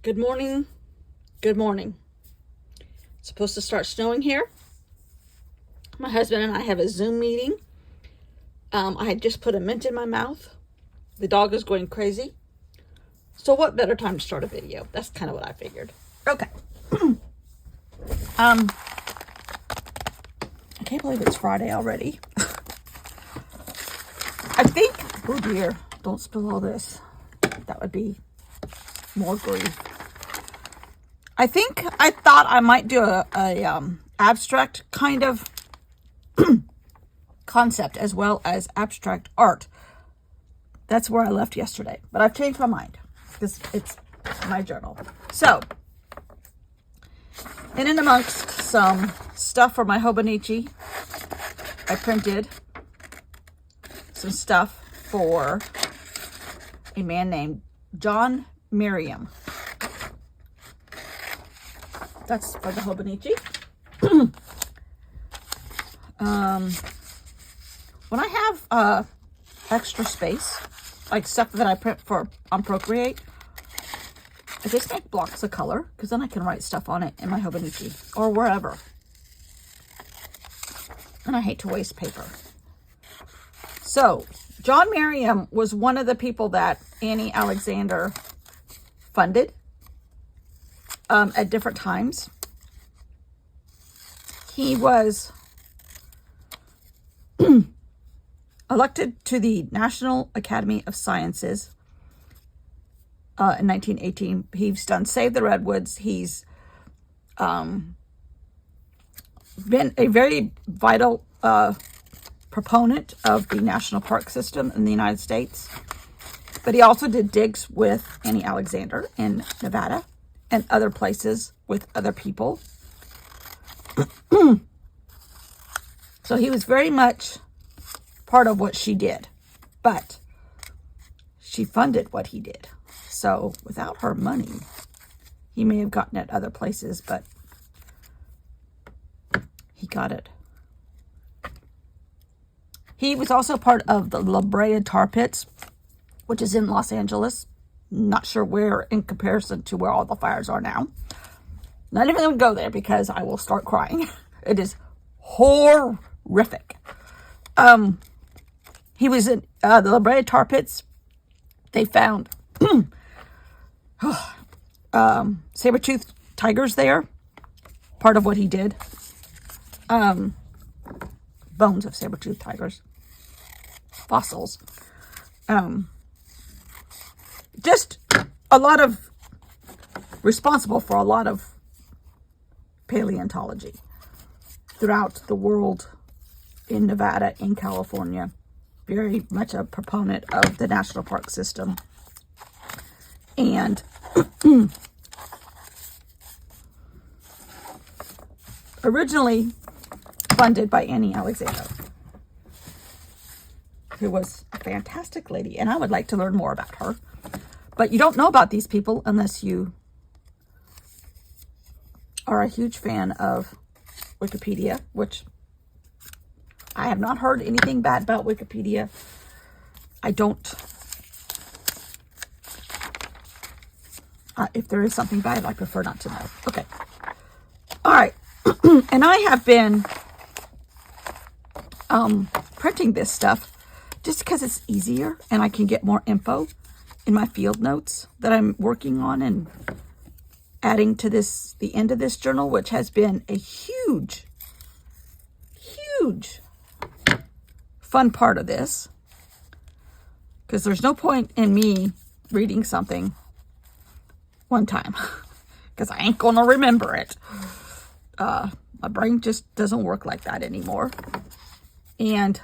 Good morning. Good morning. It's supposed to start snowing here. My husband and I have a Zoom meeting. I had just put a mint in my mouth. The dog is going crazy. So what better time to start a video? That's kind of what I figured. Okay. I can't believe it's Friday already. I think, oh dear, don't spill all this. That would be more grief. I thought I might do a abstract kind of concept as well as abstract art. That's where I left yesterday, but I've changed my mind because it's my journal. So, in and amongst some stuff for my Hobonichi, I printed some stuff for a man named John Merriam. That's for the Hobonichi. When I have extra space, like stuff that I print for on Procreate, I just make blocks of color because then I can write stuff on it in my Hobonichi or wherever. And I hate to waste paper. So, John Merriam was one of the people that Annie Alexander funded at different times. He was elected to the National Academy of Sciences in 1918. He's done Save the Redwoods. He's been a very vital proponent of the national park system in the United States. But he also did digs with Annie Alexander in Nevada and other places with other people. So he was very much part of what she did, but she funded what he did. So without her money, he may have gotten it other places, but he got it. He was also part of the La Brea Tar Pits, which is in Los Angeles. Not sure where in comparison to where all the fires are now. Not even going to go there because I will start crying. It is horrific. He was in the La Brea Tar Pits. They found saber-toothed tigers there. Part of what he did. Bones of saber-toothed tigers. Fossils. Just a lot of responsible for a lot of paleontology throughout the world, in Nevada, in California. Very much a proponent of the national park system. And originally funded by Annie Alexander, who was a fantastic lady, and I would like to learn more about her. But you don't know about these people unless you are a huge fan of Wikipedia, which I have not heard anything bad about Wikipedia. If there is something bad, I prefer not to know. Okay. All right. And I have been printing this stuff just because it's easier and I can get more info in my field notes that I'm working on and adding to the end of this journal, which has been a huge fun part of this, because there's no point in me reading something one time because I ain't gonna remember it. My brain just doesn't work like that anymore, and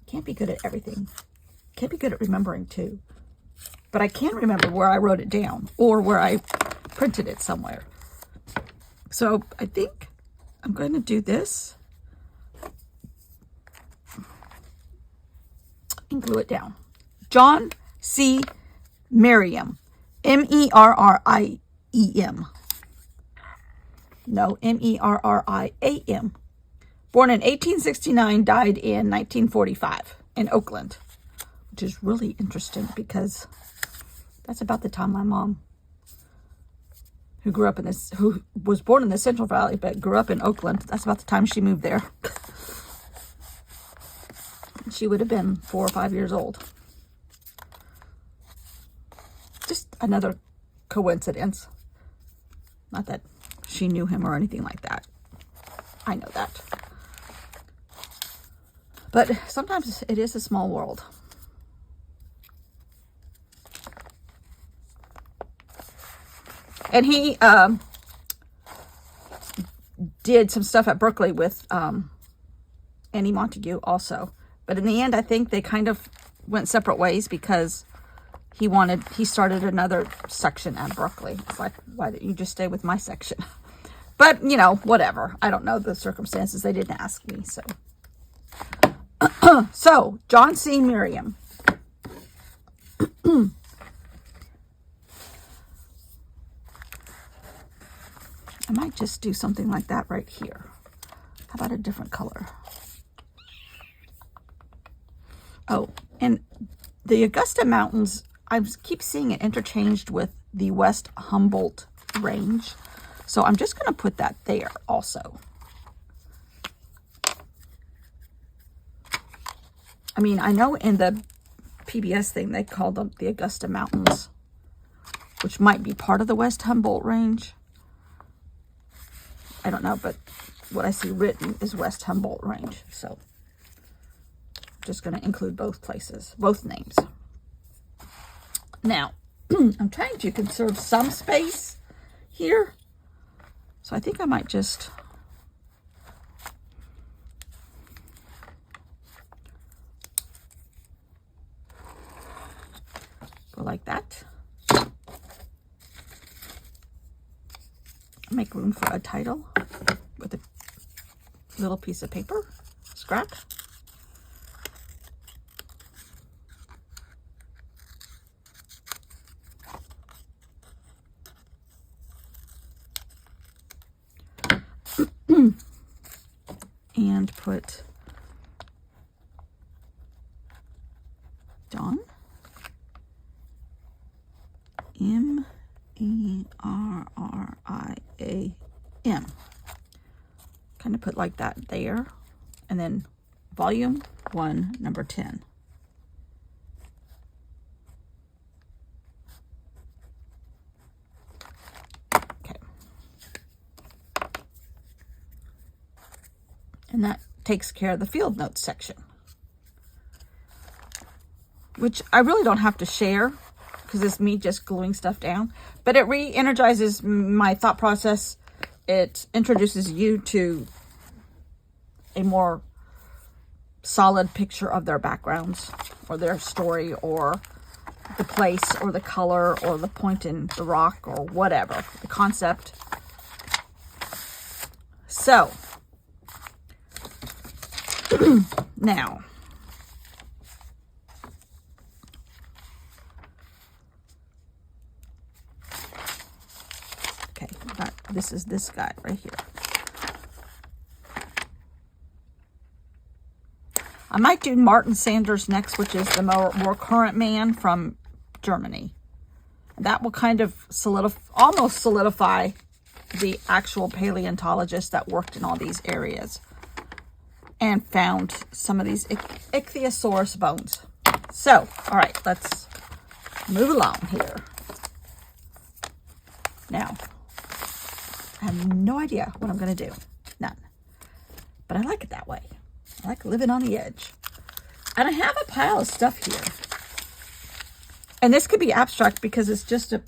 can't be good at everything. Can't be good at remembering too. But I can remember where I wrote it down or where I printed it somewhere. So I think I'm going to do this and glue it down. John C. Merriam. M-E-R-R-I-E-M. No, M-E-R-R-I-A-M. Born in 1869, died in 1945 in Oakland. Which is really interesting because That's about the time my mom, who was born in the Central Valley, but grew up in Oakland. That's about the time she moved there. She would have been 4 or 5 years old. Just another coincidence. Not that she knew him or anything like that. I know that. But sometimes it is a small world. And he did some stuff at Berkeley with Annie Montague also. But in the end, I think they kind of went separate ways because he started another section at Berkeley. It's like, why didn't you just stay with my section? But, you know, whatever. I don't know the circumstances. They didn't ask me, so. So, John C. Merriam. I might just do something like that right here. How about a different color? Oh, and the Augusta Mountains, I keep seeing it interchanged with the West Humboldt Range. So I'm just going to put that there also. I mean, I know in the PBS thing they called them the Augusta Mountains, which might be part of the West Humboldt Range. I don't know, but what I see written is West Humboldt Range. So I'm just going to include both places, both names. Now, I'm trying to conserve some space here. So I think I might just go like that. Make room for a title with a little piece of paper, scrap. And put Dawn, M-E-R-R-I-A-M. Kind of put like that there. And then volume 1, number 10. And that takes care of the field notes section, which I really don't have to share because it's me just gluing stuff down, but it re-energizes my thought process. It introduces you to a more solid picture of their backgrounds or their story or the place or the color or the point in the rock or whatever, the concept. So, now, okay, this is this guy right here. I might do Martin Sanders next, which is the more current man from Germany. That will kind of almost solidify the actual paleontologist that worked in all these areas and found some of these ichthyosaurus bones. So, all right, let's move along here. Now, I have no idea what I'm going to do. None. But I like it that way. I like living on the edge. And I have a pile of stuff here. And this could be abstract because it's just a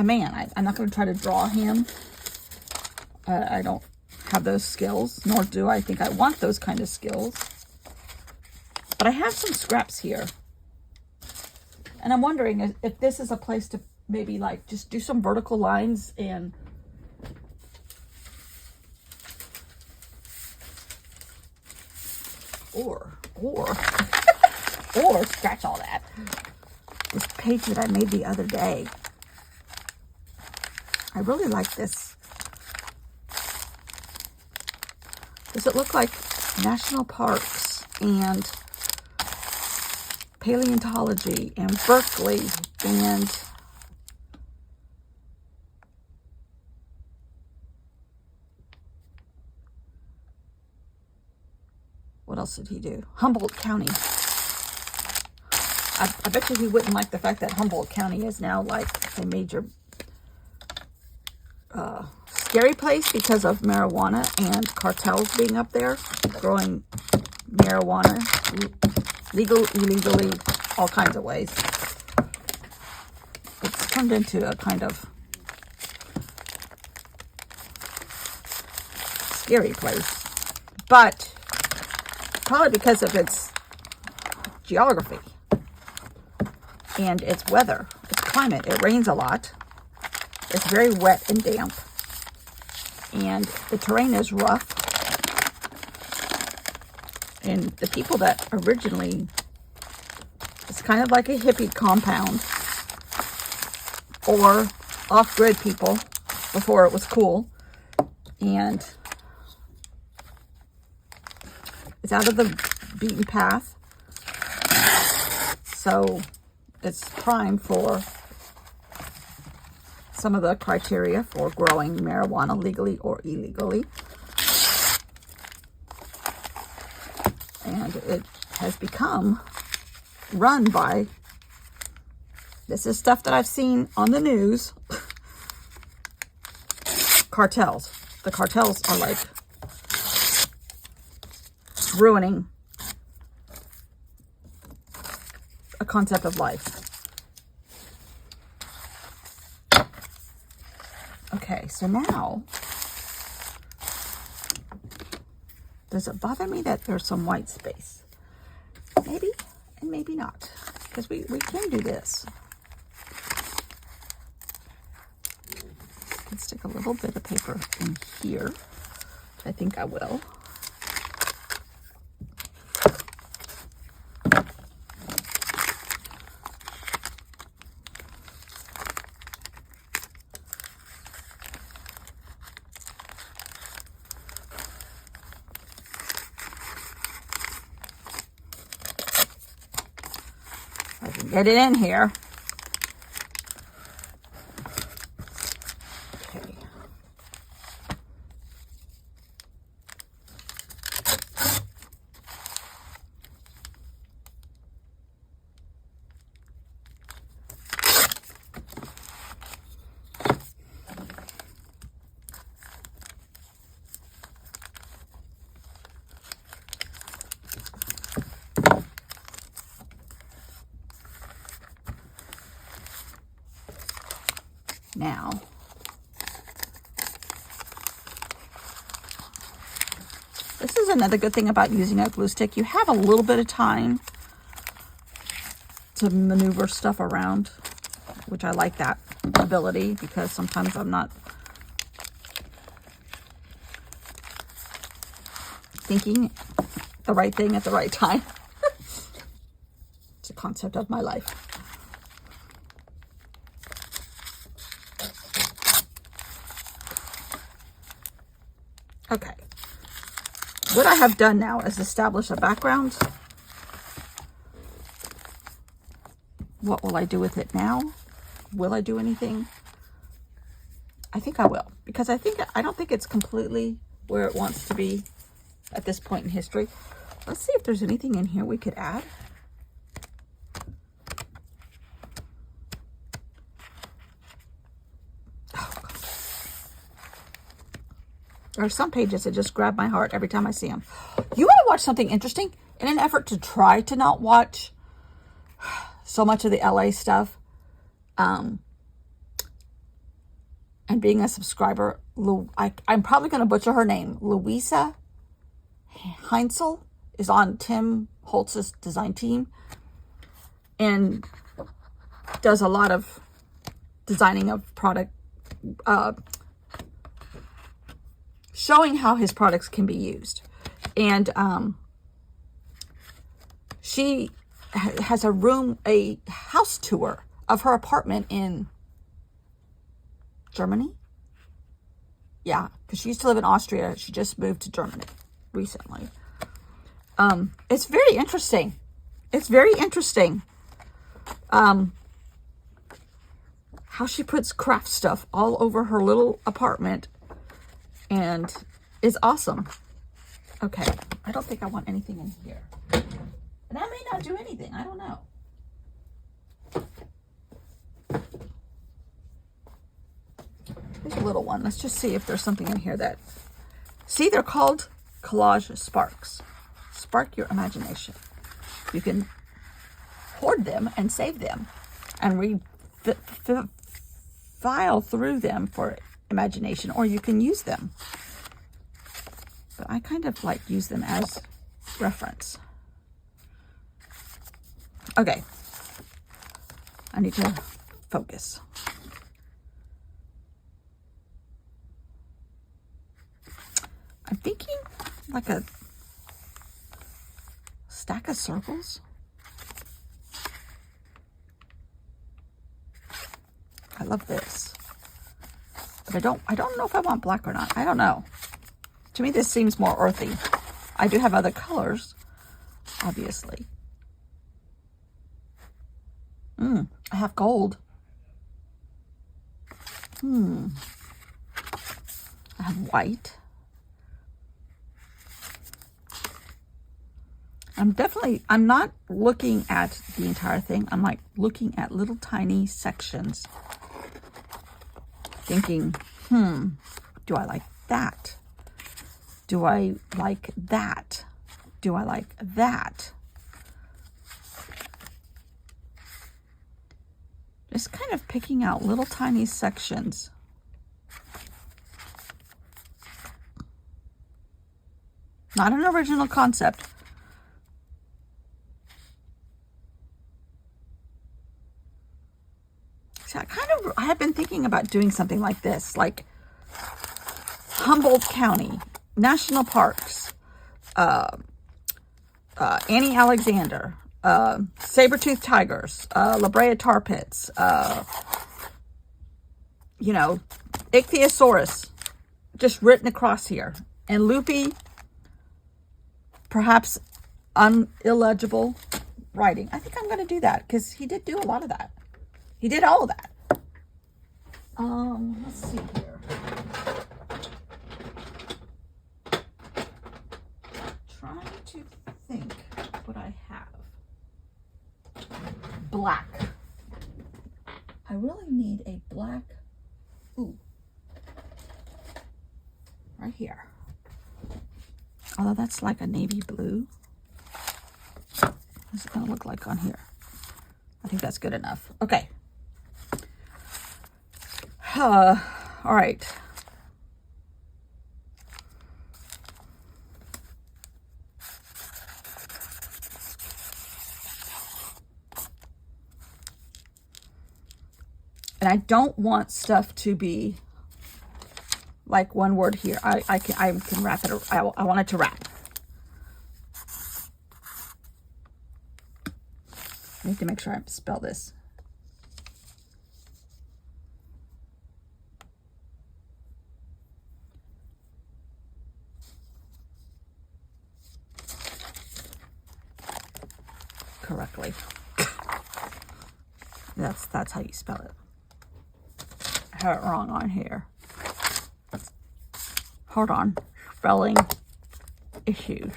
man. I'm not going to try to draw him. I don't have those skills, nor do I think I want those kind of skills. But I have some scraps here. And I'm wondering if this is a place to maybe like just do some vertical lines and or scratch all that. This page that I made the other day. I really like this. Does it look like national parks and paleontology and Berkeley and what else did he do? Humboldt County. I bet you he wouldn't like the fact that Humboldt County is now like a major scary place because of marijuana and cartels being up there, growing marijuana, legal, illegally, all kinds of ways. It's turned into a kind of scary place, but probably because of its geography and its weather, its climate. It rains a lot. It's very wet and damp, and the terrain is rough. And the people that originally, it's kind of like a hippie compound or off-grid people before it was cool, and it's out of the beaten path, so it's prime for some of the criteria for growing marijuana legally or illegally. And it has become run by, this is stuff that I've seen on the news, cartels. The cartels are like ruining a concept of life. Okay, so now, does it bother me that there's some white space? Maybe, and maybe not, because we can do this. I can stick a little bit of paper in here. I think I will. I can get it in here. Okay. Now, this is another good thing about using a glue stick. You have a little bit of time to maneuver stuff around, which I like that ability because sometimes I'm not thinking the right thing at the right time. It's a concept of my life. Okay, what I have done now is establish a background. What will I do with it now? Will I do anything? I think I will, because I don't think it's completely where it wants to be at this point in history. Let's see if there's anything in here we could add. There are some pages that just grab my heart every time I see them. You want to watch something interesting? In an effort to try to not watch so much of the LA stuff, and being a subscriber, I'm probably going to butcher her name. Louisa Heinzel is on Tim Holtz's design team and does a lot of designing of product, showing how his products can be used. And she has a house tour of her apartment in Germany. Yeah, because she used to live in Austria. She just moved to Germany recently. It's very interesting. It's very interesting how she puts craft stuff all over her little apartment, and it's awesome. Okay, I don't think I want anything in here. And that may not do anything. I don't know. Here's a little one. Let's just see if there's something in here that... See, they're called collage sparks. Spark your imagination. You can hoard them and save them and file through them for imagination, or you can use them. But I kind of like use them as reference. Okay. I need to focus. I'm thinking like a stack of circles. I love this. But I don't know if I want black or not. I don't know. To me, this seems more earthy. I do have other colors, obviously. I have gold. I have white. I'm not looking at the entire thing. I'm like looking at little tiny sections. Thinking, do I like that? Do I like that? Do I like that? Just kind of picking out little tiny sections. Not an original concept. See, I have been thinking about doing something like this, like Humboldt County, National Parks, Annie Alexander, saber-toothed tigers, La Brea tar pits, you know, Ichthyosaurus, just written across here. And loopy, perhaps illegible writing. I think I'm going to do that because he did do a lot of that. He did all of that. Let's see here. Trying to think what I have. Black. I really need a black. Ooh. Right here. Although that's like a navy blue. What's it going to look like on here? I think that's good enough. Okay. All right. And I don't want stuff to be like one word here. I can wrap it. I want it to wrap. I need to make sure I spell this. Correctly. That's how you spell it. I have it wrong on here. Hold on. Spelling issues.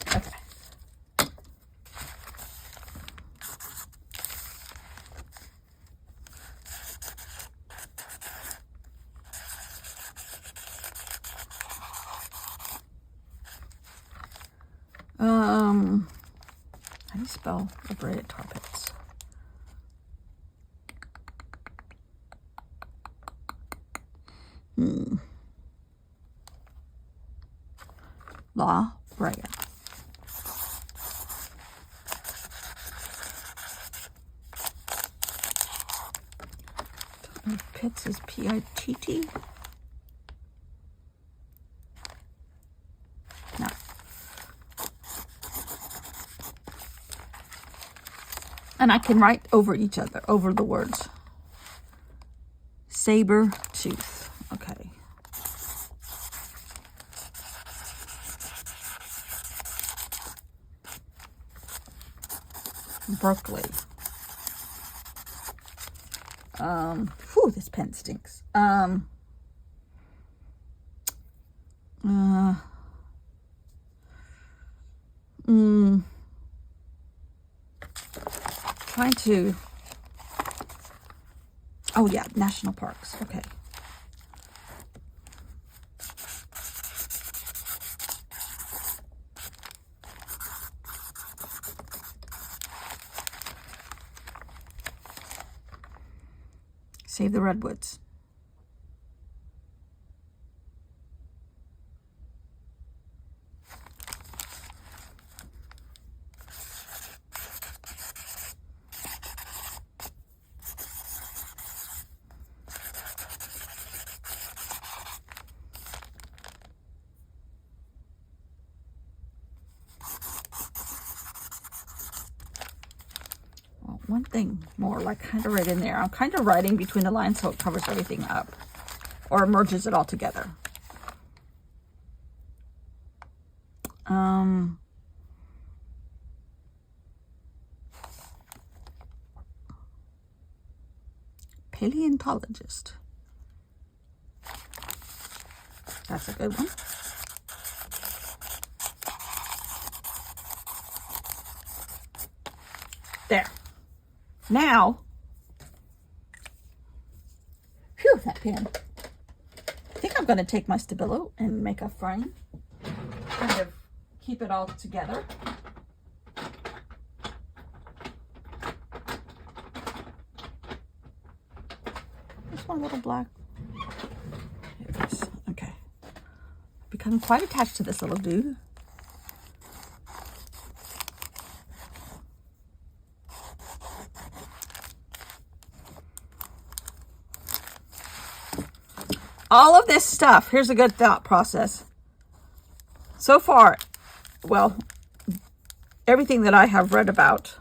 Okay. How do you spell La Brea tar pits? La Brea. Pits is P-I-T-T. No. And I can write over each other, over the words. Saber tooth. Okay. Berkeley. This pen stinks. Trying to, oh yeah, national parks. Okay. Save the redwoods. One thing more, like kind of right in there. I'm kind of writing between the lines so it covers everything up or merges it all together. Paleontologist. That's a good one. There. Now, phew, that pen. I think I'm going to take my Stabilo and make a frame. Kind of keep it all together. There's one little black. Here it is. Okay. I've become quite attached to this little dude. All of this stuff, here's a good thought process. So far, well, everything that I have read about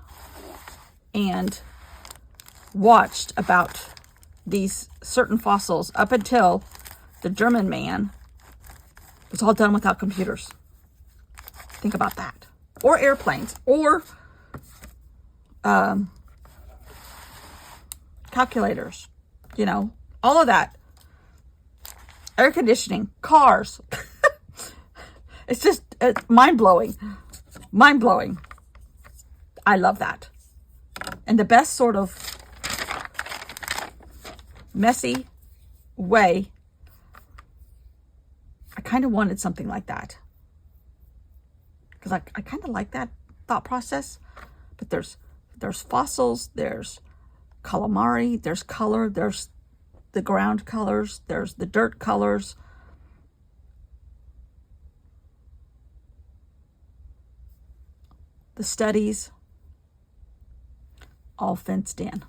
and watched about these certain fossils up until the German man was all done without computers. Think about that. Or airplanes, or calculators, you know, all of that. Air conditioning, cars. It's just mind-blowing. Mind-blowing. I love that. And the best sort of messy way, I kind of wanted something like that. Because I kind of like that thought process. But there's fossils, there's calamari, there's color, there's the ground colors, there's the dirt colors. The studies, all fenced in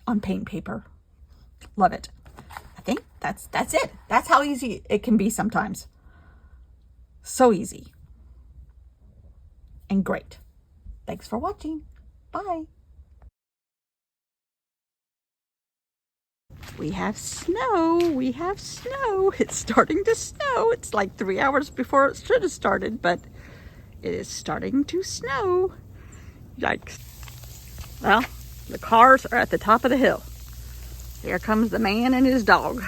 on paint paper. Love it. I think that's it. That's how easy it can be sometimes. So easy. And great. Thanks for watching. Bye. We have snow. We have snow. It's starting to snow. It's like 3 hours before it should have started, but it is starting to snow. Yikes. Well, the cars are at the top of the hill. Here comes the man and his dog.